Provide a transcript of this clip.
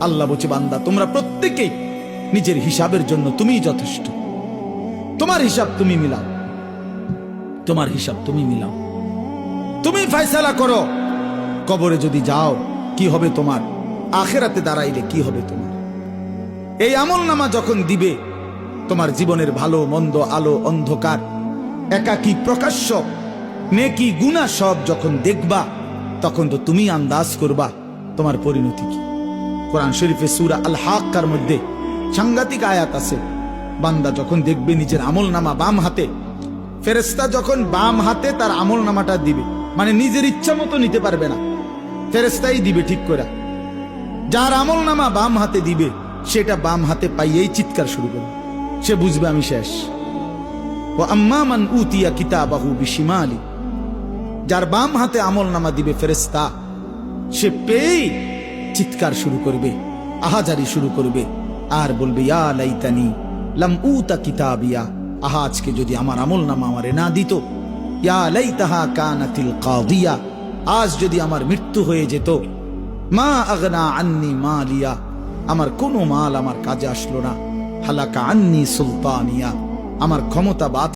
আল্লাহ বলছে, বান্দা তোমরা প্রত্যেকেই নিজের হিসাবের জন্য তুমিই যথেষ্ট। তোমার হিসাব তুমি মিলাও, তোমার হিসাব তুমি মিলাও, তুমি ফয়সালা করো। কবরে যদি যাও কি হবে তোমার, আখিরাতে দাঁড়াইলে কি হবে তোমার। এই আমলনামা যখন দিবে, তোমার জীবনের ভালো মন্দ, আলো অন্ধকার, একাকী প্রকাশ্য, নেকি গুনাহ সব যখন দেখবা, তখন তো তুমি আন্দাজ করবা তোমার পরিণতি কি। কোরআন শরীফে সূরা আল হাক্কার মধ্যে সাংঘাতিক আয়াত আছে। বান্দা যখন দেখবে নিজের আমলনামা বাম হাতে, ফেরেশতা যখন বাম হাতে তার আমলনামাটা দিবে, মানে নিজের ইচ্ছা মতো নিতে পারবে না, ফেরেশতাই দিবে ঠিক করে। যার আমলনামা বাম হাতে দিবে, সেটা বাম হাতে পাইয়েই চিৎকার শুরু করবে, সে বুঝবে আমি শেষ। ও আম্মা মান উতিয়া কিতাবাহু বিশিমালি, যার বাম হাতে আমলনামা দিবে ফেরেশতা, সে পেয়েই চিৎকার শুরু করবে, আহাজারি শুরু করবে, আর বলবে ইয়া লাইতানি লাম উতা কিতাবিয়া, আহা আজকে যদি আমার আমলনামা আমারে না দিত, ইয়া লাইতাহা কানাতিল কাদিয়া, আজ যদি আমার মৃত্যু হয়ে যেত, মা আগনা আন্নি মালিয়া, আমার কোনো মাল আমার কাজে আসলো না, হালাকা আন্নি সুলতানিয়া, আমার ক্ষমতা বাদ